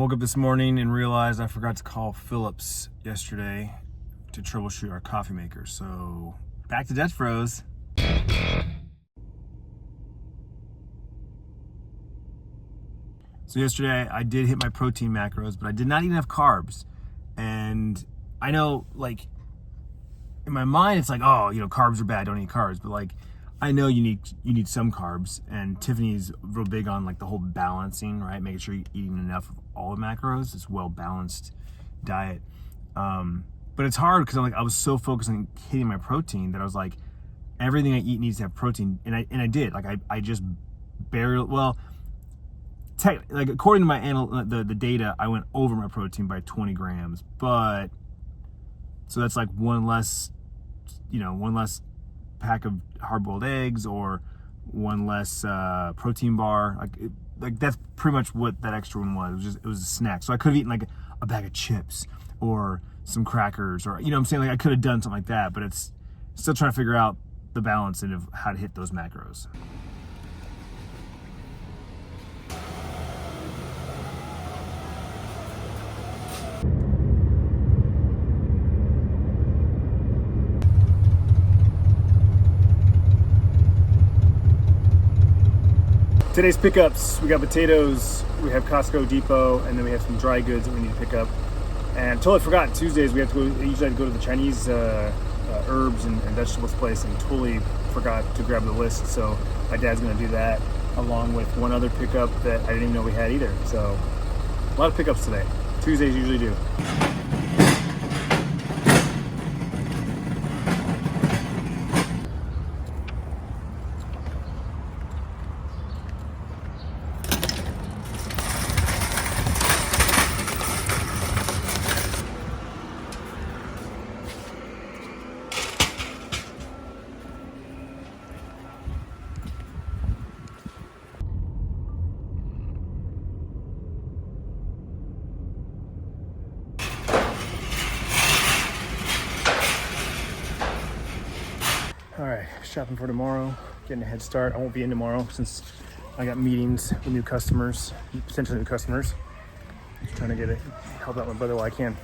woke up this morning and realized I forgot to call Phillips yesterday to troubleshoot our coffee maker. So back to Dutch Bros. So yesterday I did hit my protein macros, but I did not eat enough carbs. And I know, like, in my mind it's like, oh, carbs are bad, don't eat carbs. But like, I know you need some carbs, and Tiffany's real big on like the whole balancing, right? Making sure you're eating enough of all the macros. It's well balanced diet. But it's hard because I was so focused on hitting my protein that I was like, everything I eat needs to have protein, and I did. Like I just barely, according to my the data, I went over my protein by 20 grams, but so that's like one less pack of hard-boiled eggs or one less protein bar. Like that's pretty much what that extra one was. It was a snack. So I could have eaten like a bag of chips or some crackers, or what I'm saying, like I could have done something like that, but it's still trying to figure out the balance and of how to hit those macros. Today's pickups, we got potatoes, we have Costco Depot, and then we have some dry goods that we need to pick up. And totally forgot, Tuesdays we usually have to go to the Chinese herbs and vegetables place, and totally forgot to grab the list. So my dad's gonna do that, along with one other pickup that I didn't even know we had either. So a lot of pickups today. Tuesdays usually do. All right, shopping for tomorrow, getting a head start. I won't be in tomorrow since I got meetings with new customers, potentially new customers. Just trying to help out my brother while I can.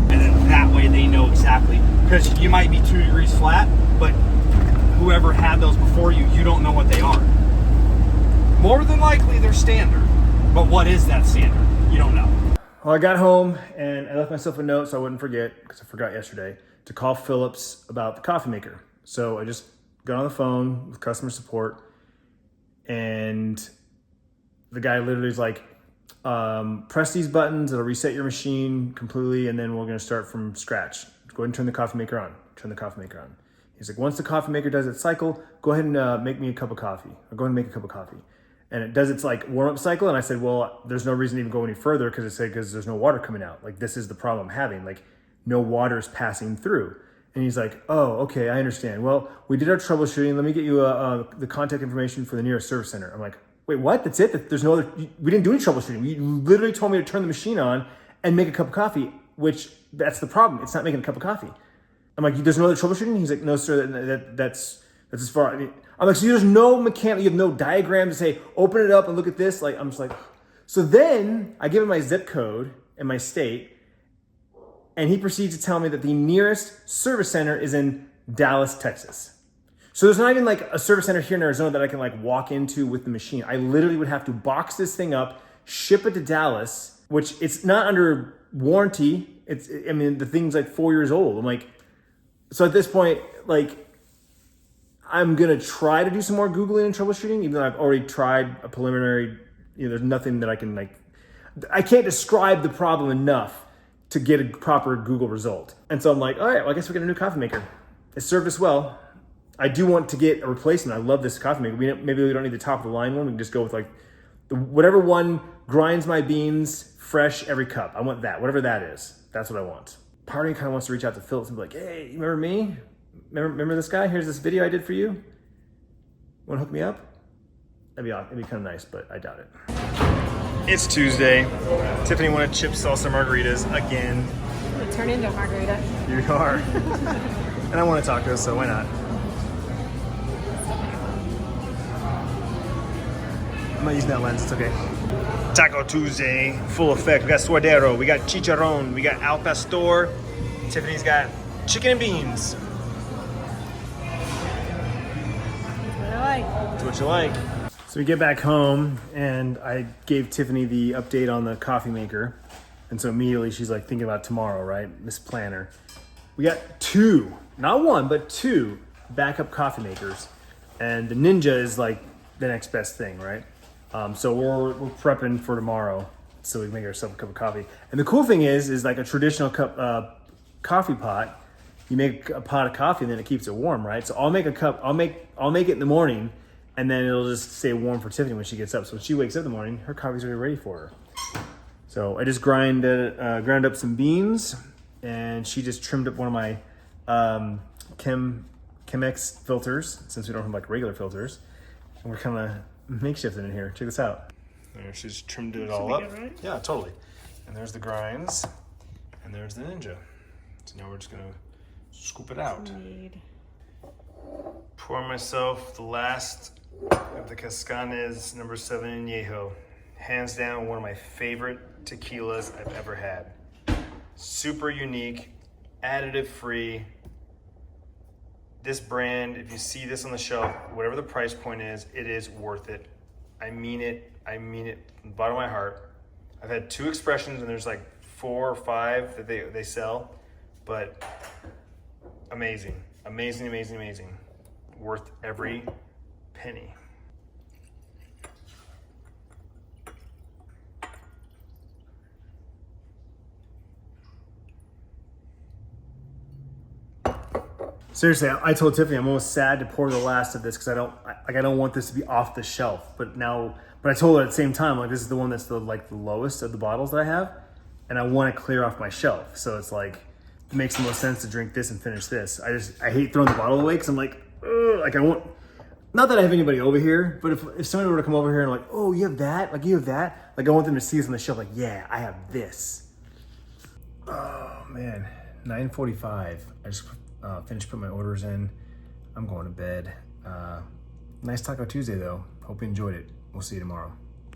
And then that way they know exactly, because you might be 2 degrees flat, but whoever had those before you, you don't know what they are. More than likely they're standard. But what is that standard? You don't know. Well, I got home and I left myself a note so I wouldn't forget, because I forgot yesterday, to call Phillips about the coffee maker. So I just got on the phone with customer support, and the guy literally is like, press these buttons, it'll reset your machine completely, and then we're gonna start from scratch. Go ahead and turn the coffee maker on. Turn the coffee maker on. He's like, once the coffee maker does its cycle, go ahead and make me a cup of coffee, or go ahead and make a cup of coffee. And it does its like warm-up cycle, and I said, well, there's no reason to even go any further, because there's no water coming out. Like, this is the problem I'm having. Like, no water is passing through. And he's like, oh, okay, I understand. Well, we did our troubleshooting. Let me get you the contact information for the nearest service center. I'm like, wait, what? That's it? There's no other? We didn't do any troubleshooting. You literally told me to turn the machine on and make a cup of coffee, which that's the problem. It's not making a cup of coffee. I'm like, there's no other troubleshooting? He's like, no, sir, that's as far. I'm like, so there's no mechanical, you have no diagram to say, open it up and look at this. Like, I'm just like, so then I give him my zip code and my state, and he proceeds to tell me that the nearest service center is in Dallas, Texas. So there's not even like a service center here in Arizona that I can like walk into with the machine. I literally would have to box this thing up, ship it to Dallas, which it's not under warranty. The thing's like 4 years old. I'm like, so at this point, like, I'm gonna try to do some more Googling and troubleshooting, even though I've already tried a preliminary, there's nothing that I can I can't describe the problem enough to get a proper Google result. And so I'm like, all right, well, I guess we get a new coffee maker. It served us well. I do want to get a replacement. I love this coffee maker. Maybe we don't need the top of the line one. We can just go with like whatever one grinds my beans fresh every cup. I want that, whatever that is. That's what I want. Part of me kind of wants to reach out to Phillips and be like, hey, you remember me? Remember this guy? Here's this video I did for you. Want to hook me up? That'd be kind of nice, but I doubt it. It's Tuesday. Tiffany wanted chip salsa margaritas again. Turn into a margarita. You are. And I want a taco, so why not? I'm not using that lens, it's okay. Taco Tuesday, full effect. We got suadero, we got chicharron, we got al pastor. Tiffany's got chicken and beans. What I like. Do what you like. So we get back home and I gave Tiffany the update on the coffee maker. And so immediately she's like thinking about tomorrow, right? This planner. We got 2, not 1, but 2 backup coffee makers. And the Ninja is like the next best thing, right? So we're prepping for tomorrow so we can make ourselves a cup of coffee. And the cool thing is like a traditional cup coffee pot. You make a pot of coffee and then it keeps it warm, right? So I'll make a cup. I'll make it in the morning, and then it'll just stay warm for Tiffany when she gets up. So when she wakes up in the morning, her coffee's already ready for her. So I just ground up some beans, and she just trimmed up one of my Chemex filters, since we don't have like regular filters, and we're kind of makeshifting in here. Check this out. There, she's trimmed it all up. Good, right? Yeah, totally. And there's the grinds, and there's the Ninja. So now we're just gonna scoop it out. Pour myself the last of the Cascanes number 7 Añejo. Hands down, one of my favorite tequilas I've ever had. Super unique, additive free. This brand, if you see this on the shelf, whatever the price point is, it is worth it. I mean it from the bottom of my heart. I've had 2 expressions and there's like 4 or 5 that they sell, but amazing, amazing, amazing, amazing. Worth every penny. Seriously, I told Tiffany I'm almost sad to pour the last of this because I don't want this to be off the shelf. But I told her at the same time, like, this is the one that's the lowest of the bottles that I have, and I want to clear off my shelf. So it's like it makes the most sense to drink this and finish this. I hate throwing the bottle away because I'm like, ugh, like I won't. Not that I have anybody over here, but if somebody were to come over here and like, oh, you have that, like you have that, like I want them to see this on the shelf, like, yeah, I have this. Oh man, 9:45. I just finished putting my orders in. I'm going to bed. Nice Taco Tuesday though. Hope you enjoyed it. We'll see you tomorrow.